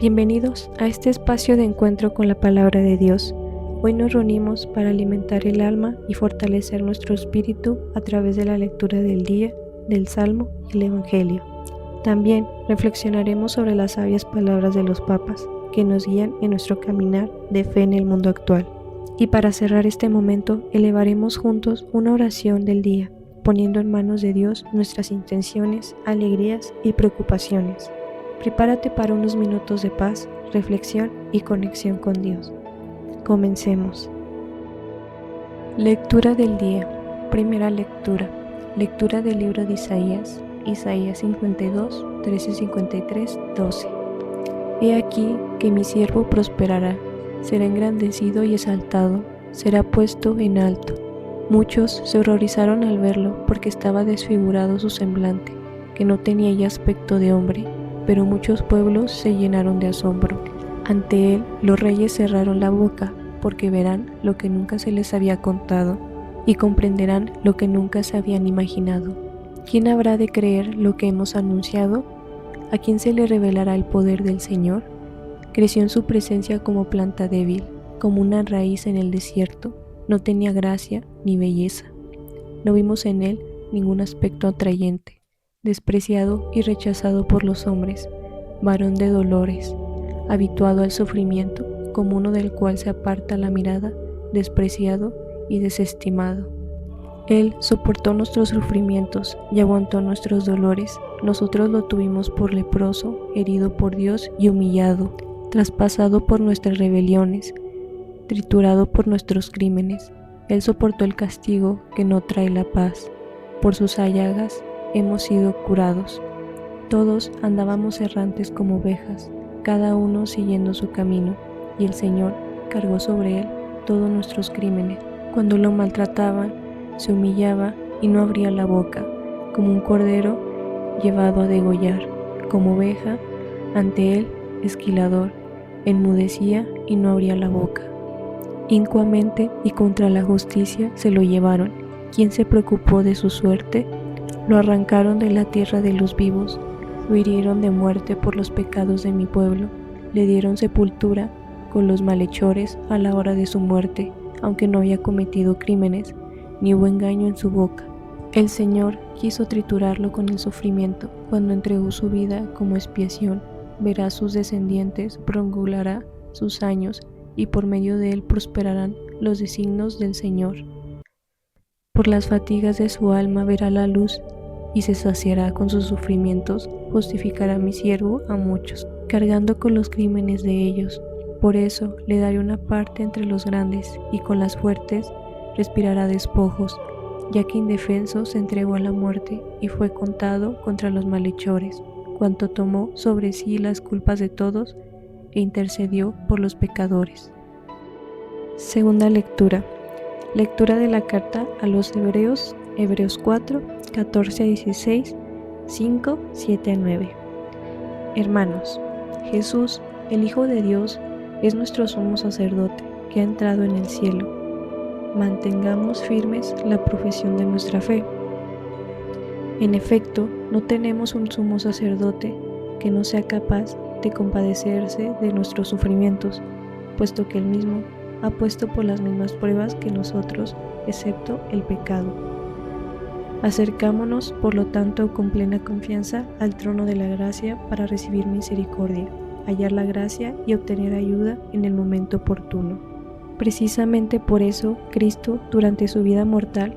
Bienvenidos a este espacio de encuentro con la palabra de Dios. Hoy nos reunimos para alimentar el alma y fortalecer nuestro espíritu a través de la lectura del día, del Salmo y el Evangelio. También reflexionaremos sobre las sabias palabras de los papas que nos guían en nuestro caminar de fe en el mundo actual. Y para cerrar este momento, elevaremos juntos una oración del día, poniendo en manos de Dios nuestras intenciones, alegrías y preocupaciones. Prepárate para unos minutos de paz, reflexión y conexión con Dios. Comencemos. Lectura del día. Primera lectura. Lectura del libro de Isaías. Isaías 52, 13, 53, 12. He aquí que mi siervo prosperará, será engrandecido y exaltado, será puesto en alto. Muchos se horrorizaron al verlo porque estaba desfigurado su semblante, que no tenía ya aspecto de hombre. Pero muchos pueblos se llenaron de asombro. Ante él los reyes cerraron la boca, porque verán lo que nunca se les había contado, y comprenderán lo que nunca se habían imaginado. ¿Quién habrá de creer lo que hemos anunciado? ¿A quién se le revelará el poder del Señor? Creció en su presencia como planta débil, como una raíz en el desierto. No tenía gracia ni belleza. No vimos en él ningún aspecto atrayente. Despreciado y rechazado por los hombres, varón de dolores, habituado al sufrimiento, como uno del cual se aparta la mirada, despreciado y desestimado. Él soportó nuestros sufrimientos y aguantó nuestros dolores. Nosotros lo tuvimos por leproso, herido por Dios y humillado, traspasado por nuestras rebeliones, triturado por nuestros crímenes. Él soportó el castigo que no trae la paz. Por sus llagas hemos sido curados. Todos andábamos errantes como ovejas, cada uno siguiendo su camino, y el Señor cargó sobre él todos nuestros crímenes. Cuando lo maltrataban, se humillaba y no abría la boca, como un cordero llevado a degollar, como oveja ante el esquilador, enmudecía y no abría la boca. Incuamente y contra la justicia se lo llevaron. ¿Quién se preocupó de su suerte? Lo arrancaron de la tierra de los vivos, lo hirieron de muerte por los pecados de mi pueblo, le dieron sepultura con los malhechores a la hora de su muerte, aunque no había cometido crímenes, ni hubo engaño en su boca. El Señor quiso triturarlo con el sufrimiento, cuando entregó su vida como expiación, verá a sus descendientes, prolongará sus años, y por medio de él prosperarán los designios del Señor. Por las fatigas de su alma verá la luz, y se saciará con sus sufrimientos, justificará mi siervo a muchos, cargando con los crímenes de ellos. Por eso le daré una parte entre los grandes, y con las fuertes respirará despojos, ya que indefenso se entregó a la muerte y fue contado contra los malhechores, cuanto tomó sobre sí las culpas de todos e intercedió por los pecadores. Segunda lectura. Lectura de la carta a los Hebreos, Hebreos 4, 14 a 16, 5, 7 a 9. Hermanos, Jesús, el Hijo de Dios, es nuestro sumo sacerdote que ha entrado en el cielo. Mantengamos firmes la profesión de nuestra fe. En efecto, no tenemos un sumo sacerdote que no sea capaz de compadecerse de nuestros sufrimientos, puesto que él mismo ha puesto por las mismas pruebas que nosotros, excepto el pecado. Acercámonos, por lo tanto, con plena confianza al trono de la gracia para recibir misericordia, hallar la gracia y obtener ayuda en el momento oportuno. Precisamente por eso, Cristo, durante su vida mortal,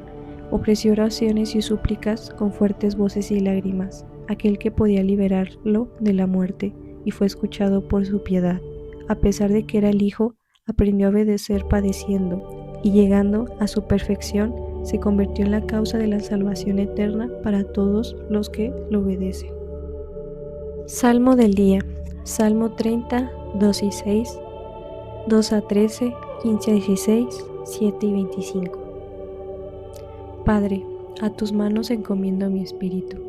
ofreció oraciones y súplicas con fuertes voces y lágrimas, aquel que podía liberarlo de la muerte, y fue escuchado por su piedad. A pesar de que era el Hijo, aprendió a obedecer padeciendo, y llegando a su perfección, se convirtió en la causa de la salvación eterna para todos los que lo obedecen. Salmo del día. Salmo 30, 2 y 6, 2 a 13, 15 a 16, 7 y 25. Padre, a tus manos encomiendo mi espíritu.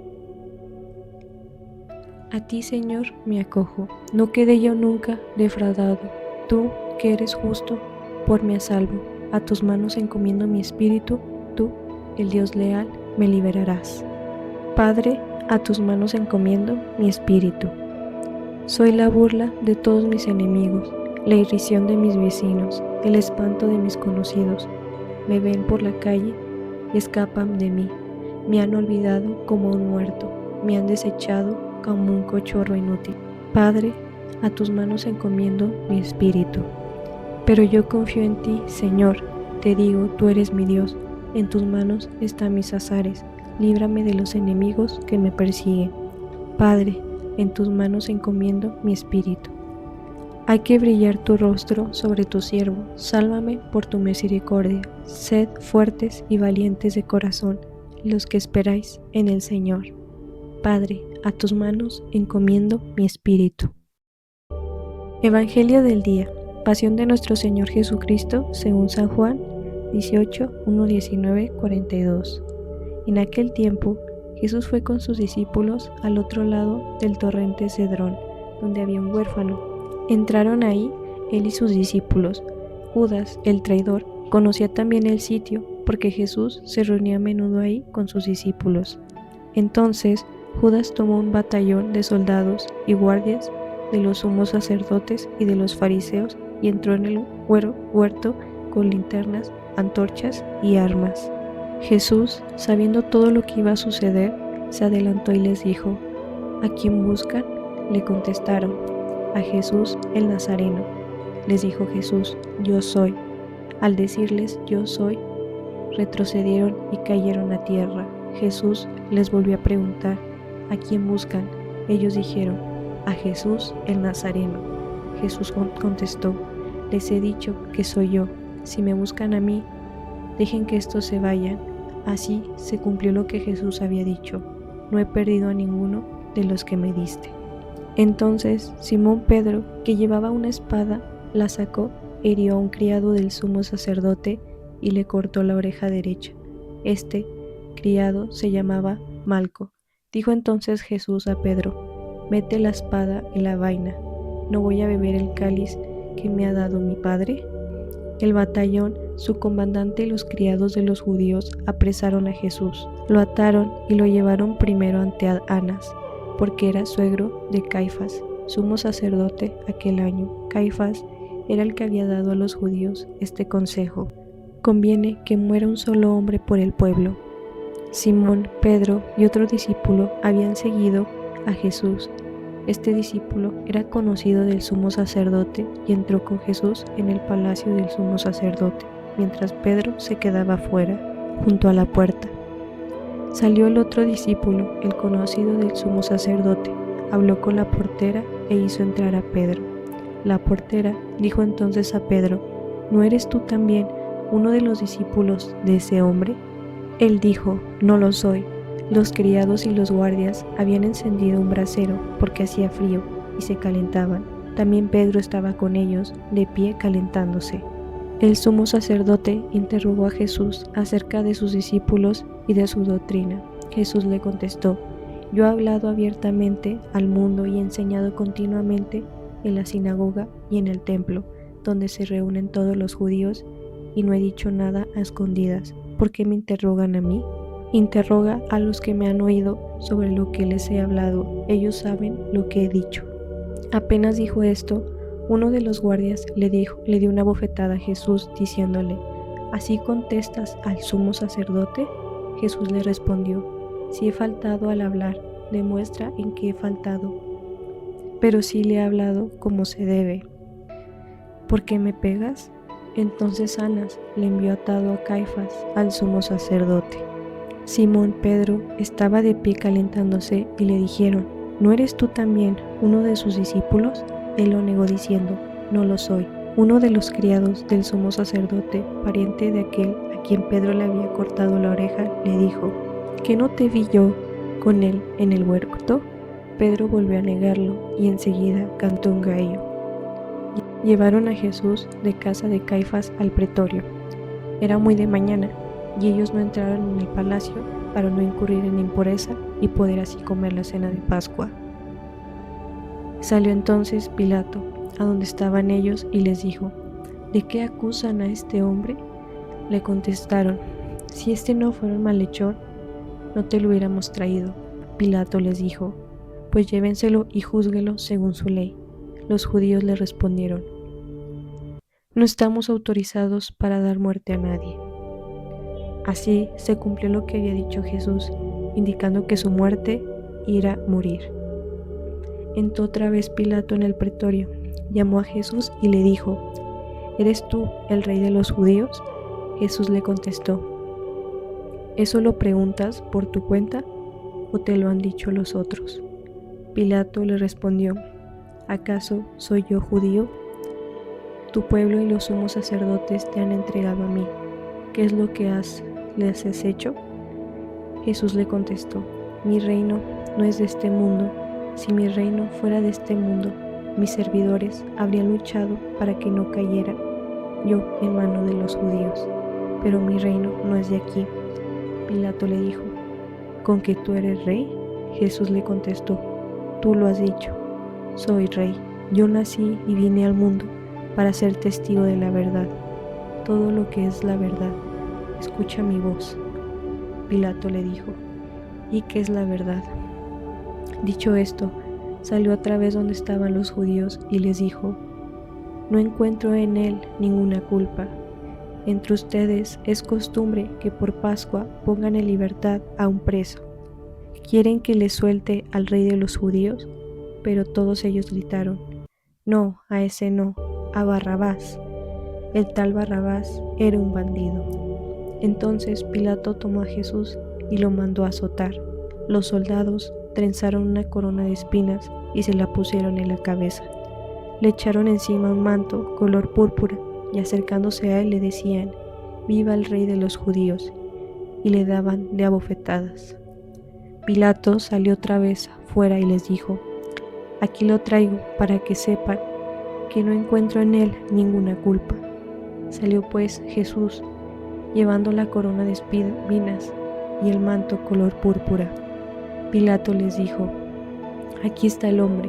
A ti, Señor, me acojo. No quede yo nunca defraudado. Tú, que eres justo, ponme a salvo. A tus manos encomiendo mi espíritu. Tú, el Dios leal, me liberarás. Padre, a tus manos encomiendo mi espíritu. Soy la burla de todos mis enemigos, la irrisión de mis vecinos, el espanto de mis conocidos. Me ven por la calle y escapan de mí. Me han olvidado como un muerto, me han desechado como un cochorro inútil. Padre, a tus manos encomiendo mi espíritu. Pero yo confío en ti, Señor. Te digo, tú eres mi Dios. En tus manos están mis azares. Líbrame de los enemigos que me persiguen. Padre, en tus manos encomiendo mi espíritu. Hay que brillar tu rostro sobre tu siervo. Sálvame por tu misericordia. Sed fuertes y valientes de corazón, los que esperáis en el Señor. Padre, a tus manos encomiendo mi espíritu. Evangelio del día. Pasión de nuestro Señor Jesucristo según San Juan 18, 1, 19, 42. En aquel tiempo, Jesús fue con sus discípulos al otro lado del torrente Cedrón, donde había un huérfano. Entraron ahí él y sus discípulos. Judas, el traidor, conocía también el sitio, porque Jesús se reunía a menudo ahí con sus discípulos. Entonces Judas tomó un batallón de soldados y guardias de los sumos sacerdotes y de los fariseos y entró en el huerto con linternas, antorchas y armas. Jesús, sabiendo todo lo que iba a suceder, se adelantó y les dijo: ¿A quién buscan? Le contestaron: a Jesús el Nazareno. Les dijo Jesús: Yo soy. Al decirles yo soy, retrocedieron y cayeron a tierra. Jesús les volvió a preguntar: ¿a quién buscan? Ellos dijeron: a Jesús el Nazareno. Jesús contestó: les he dicho que soy yo. Si me buscan a mí, dejen que estos se vayan. Así se cumplió lo que Jesús había dicho: no he perdido a ninguno de los que me diste. Entonces Simón Pedro, que llevaba una espada, la sacó, hirió a un criado del sumo sacerdote y le cortó la oreja derecha. Este criado se llamaba Malco. Dijo entonces Jesús a Pedro: mete la espada en la vaina. ¿No voy a beber el cáliz que me ha dado mi Padre? El batallón, su comandante y los criados de los judíos apresaron a Jesús. Lo ataron y lo llevaron primero ante Anás, porque era suegro de Caifás, sumo sacerdote aquel año. Caifás era el que había dado a los judíos este consejo: conviene que muera un solo hombre por el pueblo. Simón, Pedro y otro discípulo habían seguido a Jesús. Este discípulo era conocido del sumo sacerdote y entró con Jesús en el palacio del sumo sacerdote, mientras Pedro se quedaba fuera, junto a la puerta. Salió el otro discípulo, el conocido del sumo sacerdote, habló con la portera e hizo entrar a Pedro. La portera dijo entonces a Pedro: ¿no eres tú también uno de los discípulos de ese hombre? Él dijo: no lo soy. Los criados y los guardias habían encendido un brasero porque hacía frío y se calentaban. También Pedro estaba con ellos, de pie calentándose. El sumo sacerdote interrogó a Jesús acerca de sus discípulos y de su doctrina. Jesús le contestó: yo he hablado abiertamente al mundo y he enseñado continuamente en la sinagoga y en el templo, donde se reúnen todos los judíos, y no he dicho nada a escondidas. ¿Por qué me interrogan a mí? Interroga a los que me han oído sobre lo que les he hablado. Ellos saben lo que he dicho. Apenas dijo esto, uno de los guardias le dio una bofetada a Jesús, diciéndole: ¿así contestas al sumo sacerdote? Jesús le respondió: si he faltado al hablar, demuestra en qué he faltado. Pero sí le he hablado como se debe. ¿Por qué me pegas? Entonces Anás le envió atado a Caifás, al sumo sacerdote. Simón Pedro estaba de pie calentándose y le dijeron: ¿no eres tú también uno de sus discípulos? Él lo negó diciendo: no lo soy. Uno de los criados del sumo sacerdote, pariente de aquel a quien Pedro le había cortado la oreja, le dijo: ¿que no te vi yo con él en el huerto? Pedro volvió a negarlo y enseguida cantó un gallo. Llevaron a Jesús de casa de Caifás al pretorio. Era muy de mañana, y ellos no entraron en el palacio para no incurrir en impureza y poder así comer la cena de Pascua. Salió entonces Pilato a donde estaban ellos y les dijo: ¿de qué acusan a este hombre? Le contestaron: si este no fuera un malhechor, no te lo hubiéramos traído. Pilato les dijo: pues llévenselo y júzguelo según su ley. Los judíos le respondieron: no estamos autorizados para dar muerte a nadie. Así se cumplió lo que había dicho Jesús, indicando que su muerte era morir. Entró otra vez Pilato en el pretorio, llamó a Jesús y le dijo: ¿eres tú el rey de los judíos? Jesús le contestó: ¿eso lo preguntas por tu cuenta o te lo han dicho los otros? Pilato le respondió: ¿acaso soy yo judío? Tu pueblo y los sumos sacerdotes te han entregado a mí. ¿Qué es lo que les has hecho? Jesús le contestó: mi reino no es de este mundo. Si mi reino fuera de este mundo, mis servidores habrían luchado para que no cayera yo en mano de los judíos. Pero mi reino no es de aquí. Pilato le dijo: ¿con que tú eres rey? Jesús le contestó: tú lo has dicho, soy rey. Yo nací y vine al mundo para ser testigo de la verdad. Todo lo que es la verdad, escucha mi voz. Pilato le dijo: ¿y qué es la verdad? Dicho esto, salió otra vez donde estaban los judíos y les dijo: no encuentro en él ninguna culpa. Entre ustedes es costumbre que por Pascua pongan en libertad a un preso. ¿Quieren que les suelte al rey de los judíos? Pero todos ellos gritaron: no, a ese no, a Barrabás. El tal Barrabás era un bandido. Entonces Pilato tomó a Jesús y lo mandó a azotar. Los soldados trenzaron una corona de espinas y se la pusieron en la cabeza. Le echaron encima un manto color púrpura y acercándose a él le decían: viva el rey de los judíos, y le daban de abofetadas. Pilato salió otra vez fuera y les dijo: aquí lo traigo para que sepan que no encuentro en él ninguna culpa. Salió pues Jesús llevando la corona de espinas y el manto color púrpura. Pilato les dijo: aquí está el hombre.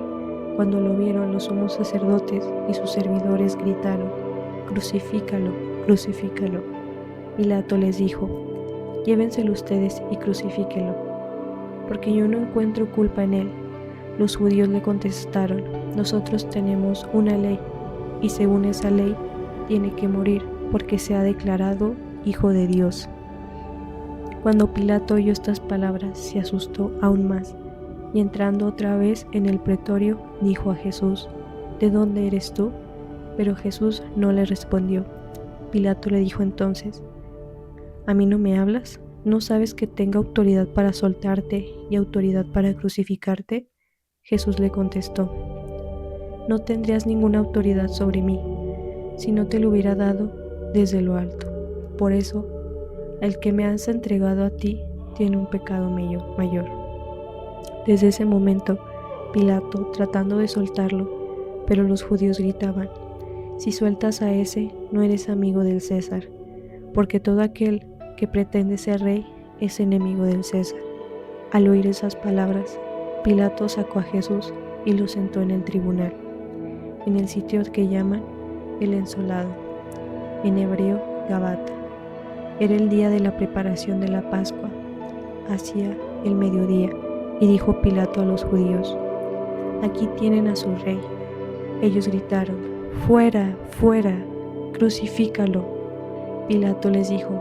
Cuando lo vieron, los sumos sacerdotes y sus servidores gritaron: crucifícalo, crucifícalo. Pilato les dijo: llévenselo ustedes y crucifíquenlo, porque yo no encuentro culpa en él. Los judíos le contestaron: nosotros tenemos una ley, y según esa ley tiene que morir, porque se ha declarado Hijo de Dios. Cuando Pilato oyó estas palabras, se asustó aún más, y entrando otra vez en el pretorio, dijo a Jesús: ¿de dónde eres tú? Pero Jesús no le respondió. Pilato le dijo entonces: ¿a mí no me hablas? ¿No sabes que tengo autoridad para soltarte y autoridad para crucificarte? Jesús le contestó: no tendrías ninguna autoridad sobre mí si no te lo hubiera dado desde lo alto. Por eso, el que me has entregado a ti tiene un pecado mayor. Desde ese momento, Pilato tratando de soltarlo, pero los judíos gritaban: si sueltas a ese, no eres amigo del César, porque todo aquel que pretende ser rey es enemigo del César. Al oír esas palabras, Pilato sacó a Jesús y lo sentó en el tribunal, en el sitio que llaman el Ensolado, en hebreo Gabata. Era el día de la preparación de la Pascua, hacia el mediodía, y dijo Pilato a los judíos: aquí tienen a su rey. Ellos gritaron: fuera, fuera, crucifícalo. Pilato les dijo: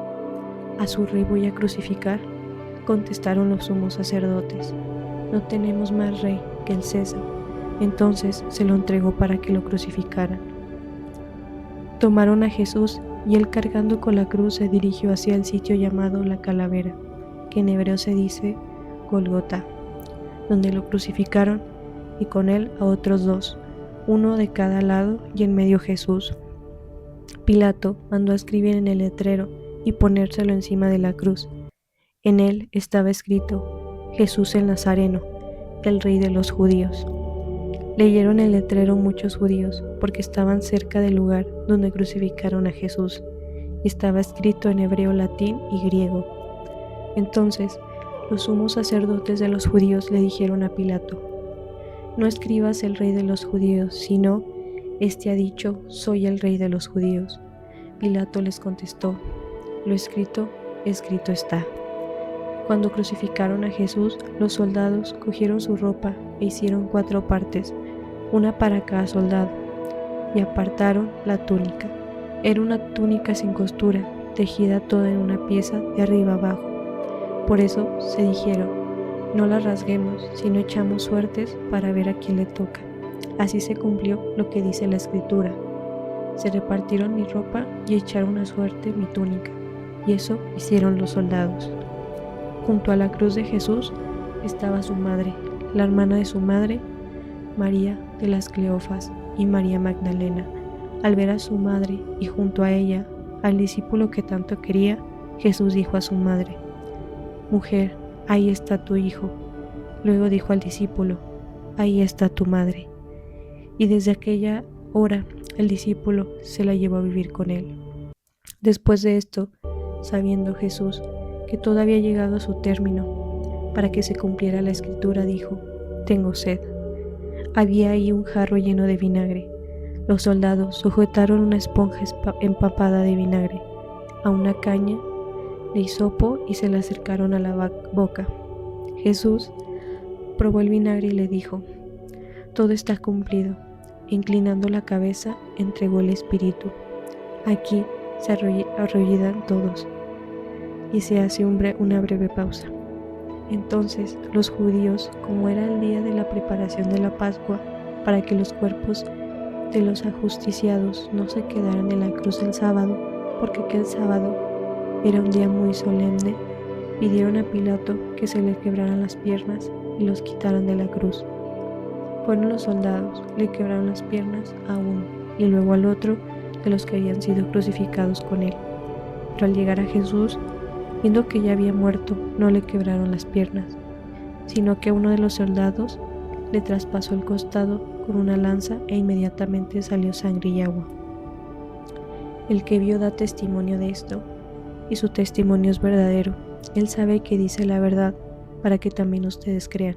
¿a su rey voy a crucificar? Contestaron los sumos sacerdotes: no tenemos más rey que el César. Entonces se lo entregó para que lo crucificaran. Tomaron a Jesús y él, cargando con la cruz, se dirigió hacia el sitio llamado la Calavera, que en hebreo se dice Golgota, donde lo crucificaron, y con él a otros dos, uno de cada lado y en medio Jesús. Pilato mandó a escribir en el letrero y ponérselo encima de la cruz. En él estaba escrito: Jesús el Nazareno, el rey de los judíos. Leyeron el letrero muchos judíos, porque estaban cerca del lugar donde crucificaron a Jesús, y estaba escrito en hebreo, latín y griego. Entonces los sumos sacerdotes de los judíos le dijeron a Pilato: no escribas el rey de los judíos, sino: este ha dicho: soy el rey de los judíos. Pilato les contestó: lo escrito, escrito está. Cuando crucificaron a Jesús, los soldados cogieron su ropa e hicieron 4 partes, una para cada soldado, y apartaron la túnica. Era una túnica sin costura, tejida toda en una pieza de arriba abajo. Por eso se dijeron: no la rasguemos, sino echamos suertes para ver a quién le toca. Así se cumplió lo que dice la Escritura: se repartieron mi ropa y echaron a suerte mi túnica. Y eso hicieron los soldados. Junto a la cruz de Jesús estaba su madre, la hermana de su madre, María de las Cleofas y María Magdalena. Al ver a su madre y junto a ella al discípulo que tanto quería, Jesús dijo a su madre: mujer, ahí está tu hijo. Luego dijo al discípulo: ahí está tu madre. Y desde aquella hora el discípulo se la llevó a vivir con él. Después de esto, sabiendo Jesús que todo había llegado a su término, para que se cumpliera la Escritura, dijo: tengo sed. Había ahí un jarro lleno de vinagre. Los soldados sujetaron una esponja empapada de vinagre a una caña de hisopo y se la acercaron a la boca. Jesús probó el vinagre y le dijo: todo está cumplido. Inclinando la cabeza, entregó el espíritu. Aquí se arrollan todos y se hace una breve pausa. Entonces los judíos, como era el día de la preparación de la Pascua, para que los cuerpos de los ajusticiados no se quedaran en la cruz el sábado, porque aquel sábado era un día muy solemne, pidieron a Pilato que se le quebraran las piernas y los quitaran de la cruz. Fueron los soldados, le quebraron las piernas a uno y luego al otro de los que habían sido crucificados con él. Pero al llegar a Jesús, viendo que ya había muerto, no le quebraron las piernas, sino que uno de los soldados le traspasó el costado con una lanza e inmediatamente salió sangre y agua. El que vio da testimonio de esto, y su testimonio es verdadero. Él sabe que dice la verdad, para que también ustedes crean.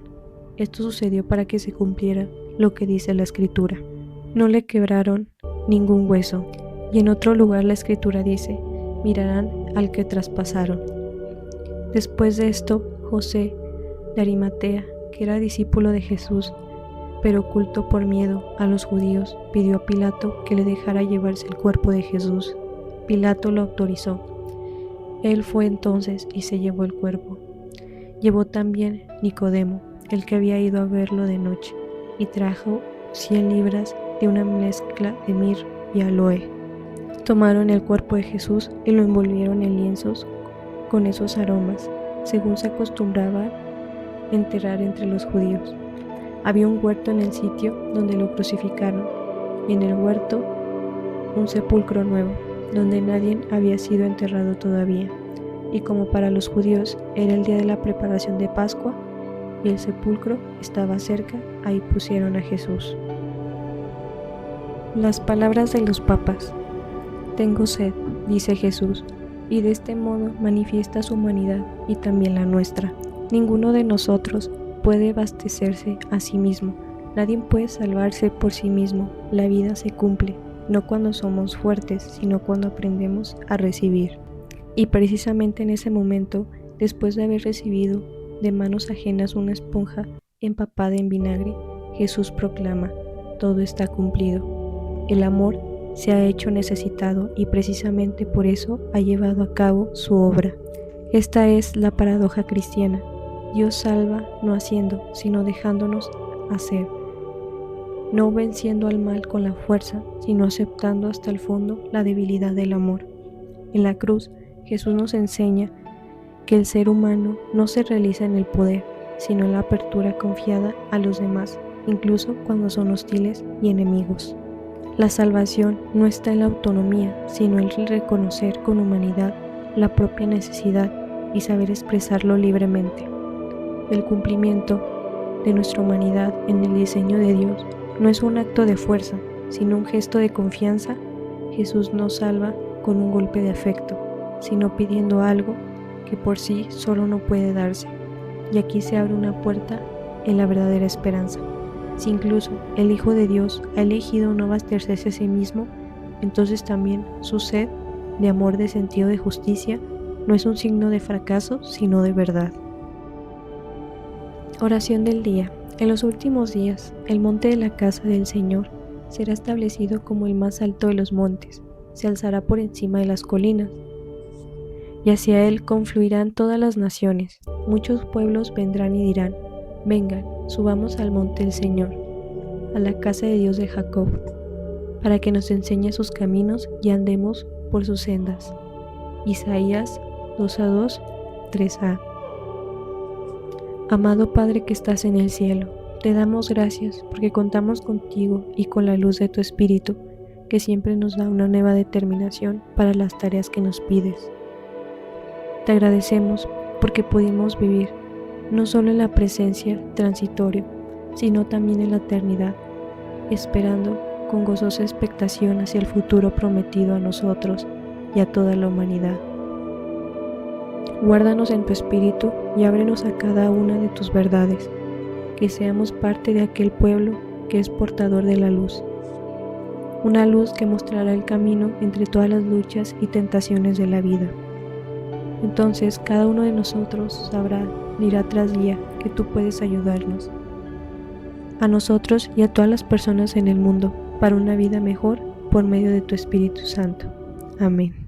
Esto sucedió para que se cumpliera lo que dice la Escritura: no le quebraron ningún hueso. Y en otro lugar la Escritura dice: mirarán al que traspasaron. Después de esto, José de Arimatea, que era discípulo de Jesús, pero oculto por miedo a los judíos, pidió a Pilato que le dejara llevarse el cuerpo de Jesús. Pilato lo autorizó. Él fue entonces y se llevó el cuerpo. Llevó también Nicodemo, el que había ido a verlo de noche, y trajo 100 libras de una mezcla de mirra y aloe. Tomaron el cuerpo de Jesús y lo envolvieron en lienzos con esos aromas, según se acostumbraba enterrar entre los judíos. Había un huerto en el sitio donde lo crucificaron, y en el huerto un sepulcro nuevo, donde nadie había sido enterrado todavía. Y como para los judíos era el día de la preparación de Pascua, y el sepulcro estaba cerca, ahí pusieron a Jesús. Las palabras de los papas. Tengo sed, dice Jesús, y de este modo manifiesta su humanidad y también la nuestra. Ninguno de nosotros puede abastecerse a sí mismo. Nadie puede salvarse por sí mismo. La vida se cumple, no cuando somos fuertes, sino cuando aprendemos a recibir. Y precisamente en ese momento, después de haber recibido de manos ajenas una esponja empapada en vinagre, Jesús proclama: todo está cumplido. El amor se ha hecho necesitado y precisamente por eso ha llevado a cabo su obra. Esta es la paradoja cristiana. Dios salva no haciendo, sino dejándonos hacer, no venciendo al mal con la fuerza, sino aceptando hasta el fondo la debilidad del amor. En la cruz, Jesús nos enseña que el ser humano no se realiza en el poder, sino en la apertura confiada a los demás, incluso cuando son hostiles y enemigos. La salvación no está en la autonomía, sino en el reconocer con humanidad la propia necesidad y saber expresarlo libremente. El cumplimiento de nuestra humanidad en el diseño de Dios no es un acto de fuerza, sino un gesto de confianza. Jesús nos salva con un golpe de afecto, sino pidiendo algo que por sí solo no puede darse. Y aquí se abre una puerta en la verdadera esperanza. Si incluso el Hijo de Dios ha elegido no abastecerse a sí mismo, entonces también su sed de amor, de sentido de justicia, no es un signo de fracaso, sino de verdad. Oración del día. En los últimos días, el monte de la casa del Señor será establecido como el más alto de los montes, se alzará por encima de las colinas, y hacia él confluirán todas las naciones. Muchos pueblos vendrán y dirán: vengan, subamos al monte del Señor, a la casa de Dios de Jacob, para que nos enseñe sus caminos y andemos por sus sendas. Isaías 2:2, 3a. Amado Padre que estás en el cielo, te damos gracias porque contamos contigo y con la luz de tu Espíritu, que siempre nos da una nueva determinación para las tareas que nos pides. Te agradecemos porque pudimos vivir no solo en la presencia transitoria, sino también en la eternidad, esperando con gozosa expectación hacia el futuro prometido a nosotros y a toda la humanidad. Guárdanos en tu espíritu y ábrenos a cada una de tus verdades, que seamos parte de aquel pueblo que es portador de la luz, una luz que mostrará el camino entre todas las luchas y tentaciones de la vida. Entonces cada uno de nosotros sabrá día tras día que tú puedes ayudarnos, a nosotros y a todas las personas en el mundo, para una vida mejor por medio de tu Espíritu Santo. Amén.